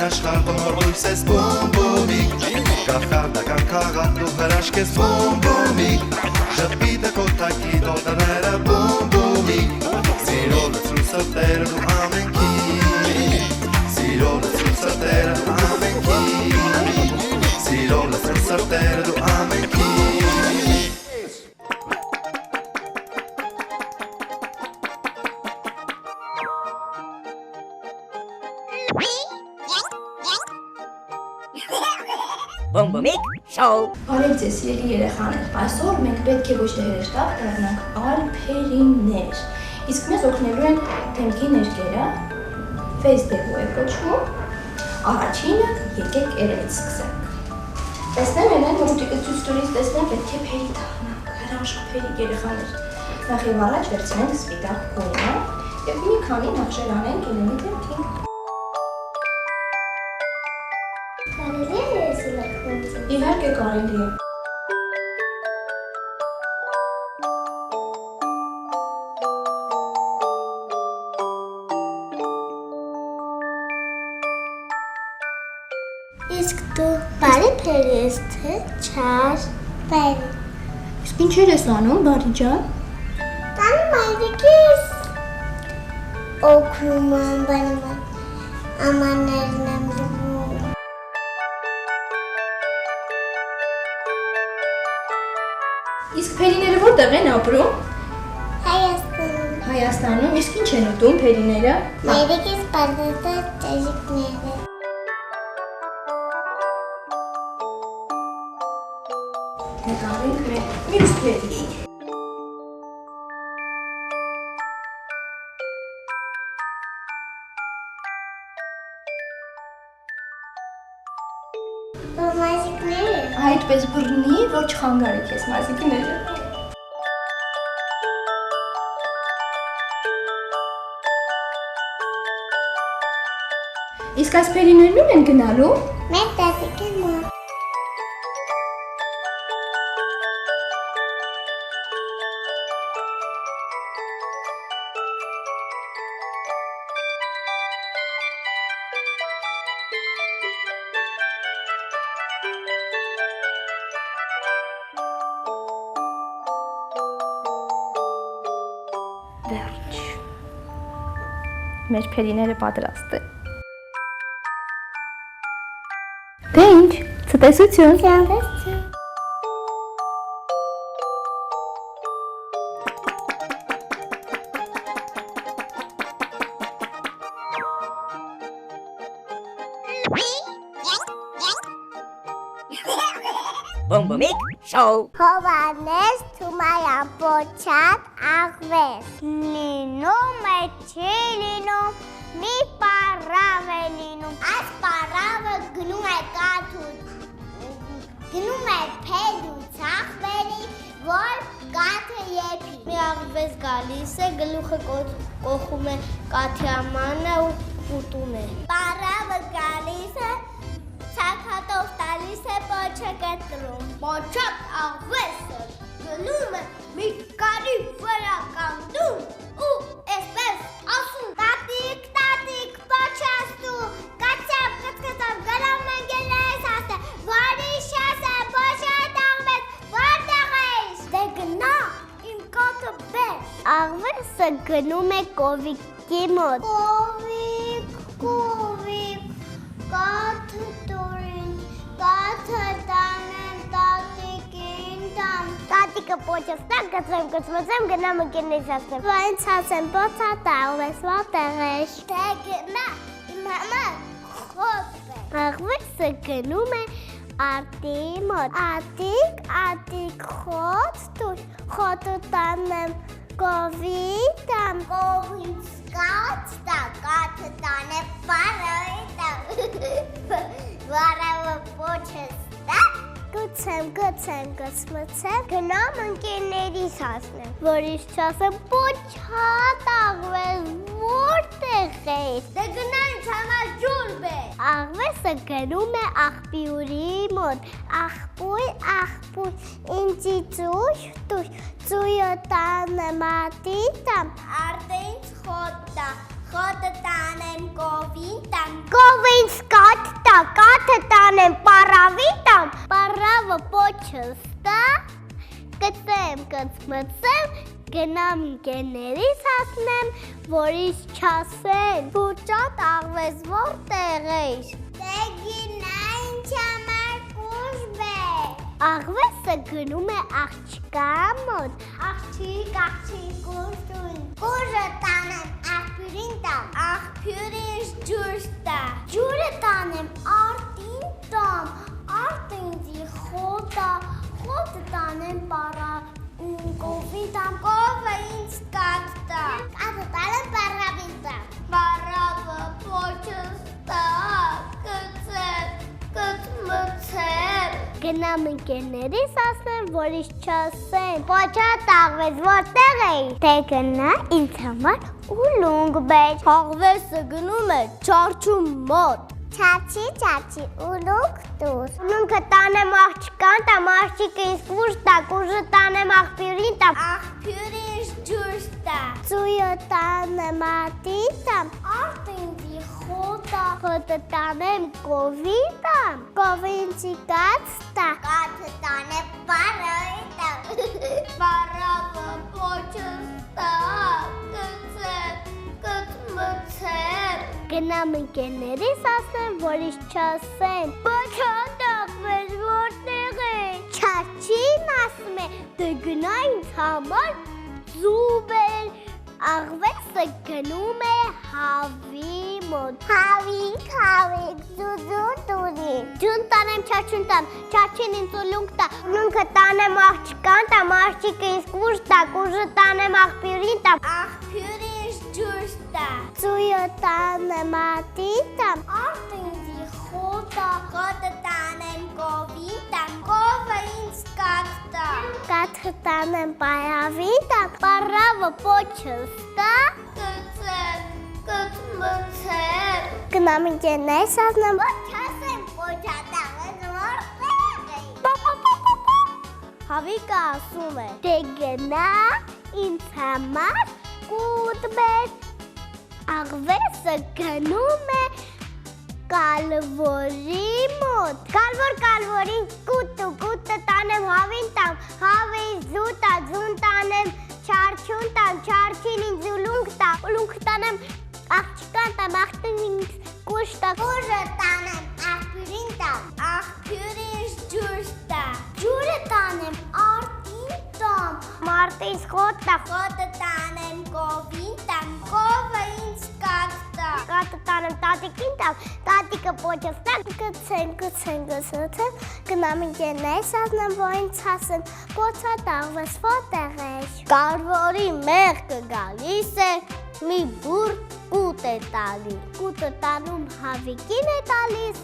աշխարհ բոլոր լույս ես բոմբոմիկ Կախարդական քաղաք դու հրաշք ես բոմբոմիկ Ժպիտը կոտակի տոտաները բոմբոմիկ Սիրո լցրուսը տերը դու ամենքի Սիրո լցրուսը տերը դու ամենքի Սիրո լցրուսը տերը դու ամենքի Բոմբոմիկ շոու Բարև ձեզ սիրելի երեխաներ, այսօր մենք պետք է ոչ թե հրեշտակ դառնանք, այլ փերիներ Իսկ մեզ օգնելու են դեմքի ներկերը, Facebook-ը է կոչվում Առաջինը եկեք երևից սկսենք Տեսնեմ ելեն մուտիկը ցույց տալիս տեսնեմ պետք է փերի դառնանք, հրաշք փերի երեխաներ Նախ եւ առաջ վերցնենք սպիտակ գույնը եւ մի քանի նախշեր անենք ելենի դեմքին Իհարկե կարելի է։ Իսկ դու բարի փերի ես թե չար փերի։ Իսկ ինչեր ես անում, բարի ջան։ Տանում այդիկես։ Օգնում եմ բանում ամաններն եմ զգում։ Իսկ փերիները որտեղ են ապրում։ Հայաստանում։ Հայաստանում, իսկ ինչ են ուտում փերիները։ Այդիկես պատատած ճաշիկները։ Նկարենք մեր մյուս փերի։ Մազիկները։ Այդպես բռնի, որ չխանգարի քեզ մազիկները։ Իսկ այս փերիներն ո՞ւր են գնալու։ Մեր տատիկը մոտ։ Վերջ։ Մեր փերիները պատրաստ է։ Դե ինչ, ցտեսություն։ Ցտեսություն։ Բոմբոմիկ շոու Հովանես Թումայան պոչատ աղվես Լինում է չի լինում մի պարավ է լինում Այս պարավը գնում է կաթուց Գնում է փեդուց աղվերի որ կաթը եփի Մի աղվես գալիս է գլուխը կոխում է կաթյամանը ու ուտում է Պարավը գալիս է Ցակատով տալիս է պոչը կտրում Պոչատ աղվեսը գնում է մի կարի վրա կանգնում ու այսպես ասում Տատիկ, տատիկ, պոչաստու Կացավ, կծկծավ, գլամ մենգելես ասը Որիշ ասը, պոչատ աղվես, որտեղ ես Դե գնա, իմ կաթը բեր Աղվեսը գնում է կովիկի մոտ Կովիկ, կաթը Կաթը տանեմ տատիկին տամ Տատիկը պոչս տան կծեմ գնամ ընկերներիս ասեմ Վայնց ասեմ պոչատ աղվես ոտեղ ես Դե գնա իմ համար խոտ է Աղվեսը գնում է արտի մոտ Ատիկ խոտ տուր խոտը տանեմ կովի տամ Կովից կաց տա կաթը տանեմ պարավի տամ Վարավը պոչս տա Գցեմ Գնամ ընկերներիս ասնեմ Որիշ չասեմ պոչատ աղվես որտեղ ես Դե գնա ինձ համար ջուր բեր Աղվեսը գնում է աղբյուրի մոտ Աղբույր ինձի ծույր տուր Ծույը տանը մատի տամ Արդե ինձ խոտ տա խոտը տանեմ կովին տամ, կովին սկատ տա, կաթը տանեմ պարավին տամ, պարավը պոչս տա, կծեմ, կծմծեմ, գնամ ինքերներիս հասնեմ, որից չասեն, փուճատ աղվես որտեղ ես, դե գինա ինչ համար կուժբ է, աղվեսը գնում է աղջկա մոտ, աղջիկ կուժտուն, կուժը տանեմ աղբյուրին տամ, աղբյուրից ջուրս տա, ջուրը տանեմ արտին տամ, արտը ինձի խոտա, խոտը տանեմ պարա, կովին տամ, կովը ինձ կատ տա, կատը տանեմ պարավին տամ, պարավը պոչս տա, կծեմ, կծմծեմ, գնամ ինքերներիս ասնեմ, որից չասեն, պոչատ աղվես որտեղ էի, թե գնա ինձ համար ուլունգ բեր, աղվեսը գնում է չարչում մոտ, Չաչի, ուլունգ դուր, ուլունգը տանեմ աղջկան տամ, աղջիկը ինձ կուժ տա, կուժը տանեմ աղբյուրին տամ, աղբյուրից ջուրս տա, ծույը տանեմ ատին տամ, արտը ինձի խոտա, խոտը տանեմ կովին տամ, կովը ինձի կաց տա, կաթը տանեմ պարավին տամ, պարավը պոչս տա, կծեմ, կծմծեմ, գնամ ինքերներիս ասնեմ, որից չասեն, պոչատ աղվես որտեղ է, չաչին ասում է, դե գնա ինձ համար զուբել, աղվեսը գնում է հավի մոտ, հավիկ, զուզուն տուրին, ջուն տանեմ չաչուն տամ, չաչին ինձ ուլունգ տա, ուլունգը տանեմ աղջկան տամ, աղջիկը ինձ կուժ տա, կուժը տանեմ աղբյուրին տամ, աղբյուրից ջուրս տա, ծույը տանեմ ատին տամ, արտը ինձի խոտա, խոտը տանեմ կովին տամ, կովը ինձ կատ տա, կաթը տանեմ պարավին տամ, պարավը պոչս տա, կծեմ, կծմծեմ, գնամ ինքերներիս ասնեմ, որ չասեմ պոչատ աղվես որտեղ էի, հավիկը ասում է, դե գնա ինձ համար կուտ բեր, աղվեսը գնում է կալվորի մոտ, կալվորին կուտը տանեմ հավին տամ, հավին զուտա, զուն տանեմ չարչուն տամ, չարչին ինձ ուլունգ տա, ուլունգ տանեմ աղջկան տամ, աղջկան ինձ կուժ տա, կուժը տանեմ աղբյուրին տամ, աղբյուրից ջուրս տա, ջուրը տանեմ արտին տամ, մարտից խոտա, խոտը տանեմ կովին տամ, կովը ինձ կատ տա, կատը տանեմ տատիկին տամ, տատիկը պոչս տա, կծեմ, գնամ ինքերներիս ասնեմ, որ ինձ ասեն, պոչատ աղվես որտեղ ես, կալվորի մեղքը գալիս է, մի բուր կուտ է տալիս, կուտը տանում հավիկին է տալիս,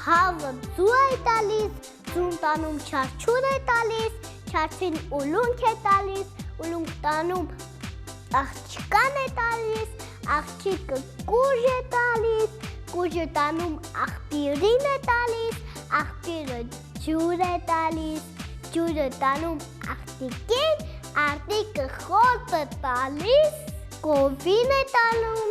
հավը ձու է տալիս, ձուն տանում չարչուն է տալիս, չարչին ուլունգ է տալիս, ուլունգ տանում աղջկան է տալիս, աղջիկը կուժ է տալիս, կուժը տանում աղբյուրին է տալիս, աղբյուրը ջուր է տալիս, ջուրը տանում աղջիկին, աղջիկը խոտը տալիս, կովին է տանում,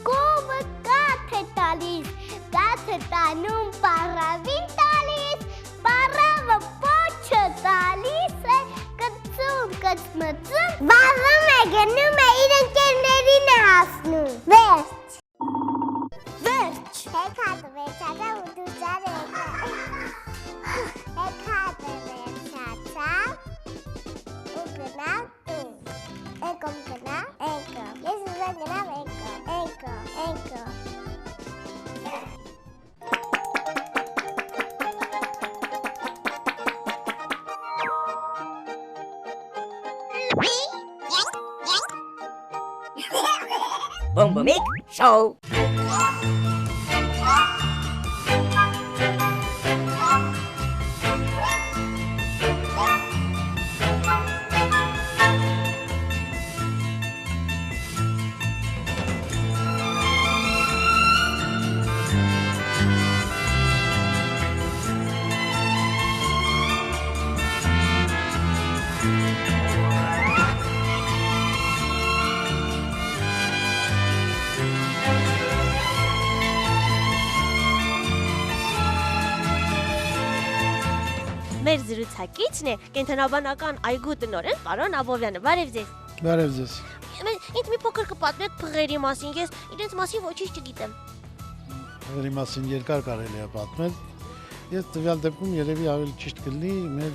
կովը կաթ է տալիս, կաթը տանում պարավին տալիս, պարավը պոչը տալիս է, կծում, կծմծում, վազում է, գնում է, իր ընկերներին է հասնում, վերջ, հեքատը վերջացա ու դու ծար եկա, հեքատը վերջացա ու գնամ տուն, եկում գնա, եկում, ես ուզեմ գնամ եկում, Boom Boom Mix Show. մեր զրուցակիցն է կենթանաբանական այգու տնօրեն պարոն Աբովյանը։ Բարև ձեզ։ Բարև ձեզ։ Ինձ մի փոքր կպատմեք փղերի մասին, ես իրենց մասին ոչինչ չգիտեմ։ Փղերի մասին երկար կարելի է պատմել։ Ես տվյալ դեպքում երևի ավելի ճիշտ կլինի մեր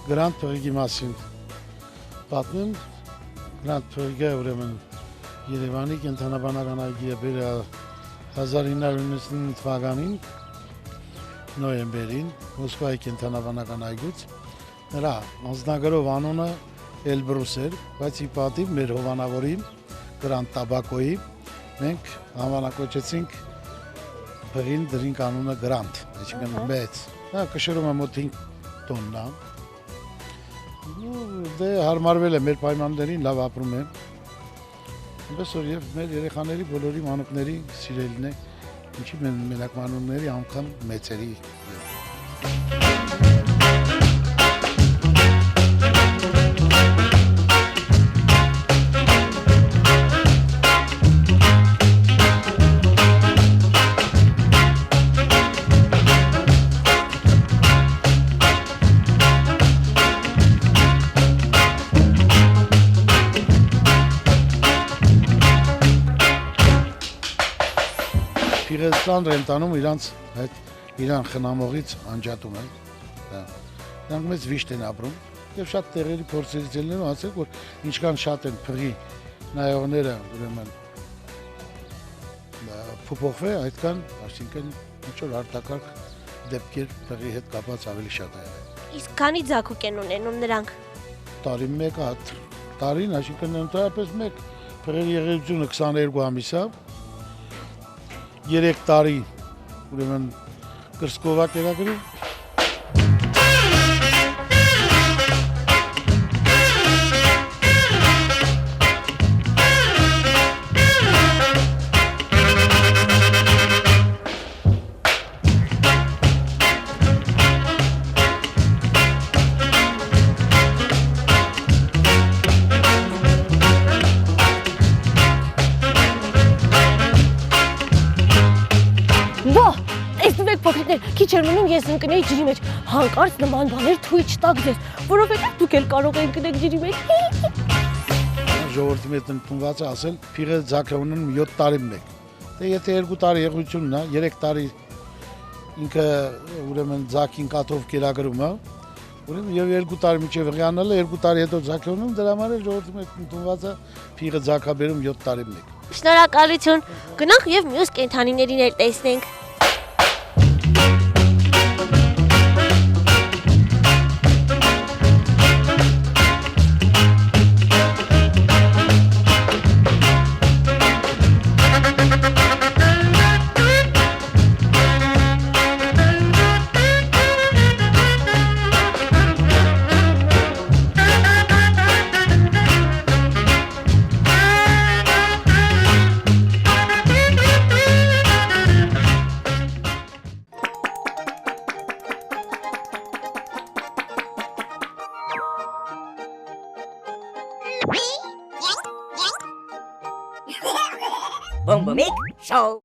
Գրանդ փղի մասին պատմեմ։ Գրանդ փղը ուրեմն Երևանի կենթանաբանական այգի է բերել 1999 թվականին նոյեմբերին Մոսկվայի կենթանաբանական այգուց։ Նրա անձնագրով անունը Էլբրուս էր, բայց ի պատիվ մեր հովանավորի Գրանդ Տաբակոյի մենք անվանակոչեցինք փղին դրինք անունը Գրանդ, այսինքն մեծ։ Դա կշռում է մոտ 5 տոննա։ Դե հարմարվել է մեր պայմաններին, լավ ապրում է։ Այնպես որ եւ մեր երեխաների բոլորի մանուկների սիրելին է, ինչի մենակ մանուկների անգամ մեծերի։ Փիղեցան ռենտանում իրան խնամողից անջատում են։ Նրանք մեծ վիշտ են ապրում եւ շատ տեղերի փորձերից ելնելով ասել, որ ինչքան շատ են փղի նայողները ուրեմն փոփոխվե, այդքան, այսինքն ինչ որ արտակարգ դեպքեր փղի հետ կապված ավելի շատ է եղել։ Իսկ քանի ձագուկ են ունենում նրանք։ Տարի մեկ հատ, տարին, այսինքն ընդհանրապես մեկ փղերի եղելությունը 22 ամիս է։ 3 տարի ուրեմն կրսկովակ երագրում։ Քիչ էր մնում ես ընկնեի ջրի մեջ, հանկարծ նման բաներ թույլ չտաք ձեզ, որովհետև դուք էլ կարող եք ընկնել ջրի մեջ։ Ժողովրդի մեջ ընդունված է ասել, փիղը ձագը ունենում 7 տարի մեկ։ Դե եթե 2 տարի եղությունն է, 3 տարի ինքը ուրեմն ձագին կաթով կերակրում է, ուրեմն եւ 2 տարի միջև հղիանալը 2 տարի հետո ձագը ունենում, դրա համար էլ ժողովրդի մեջ ընդունված է փիղը ձագը բերում 7 տարի մեկ։ Շնորհակալություն։ Գնանք եւ մյուս կենդանիներին էլ տեսնենք։ Boom Boom Show.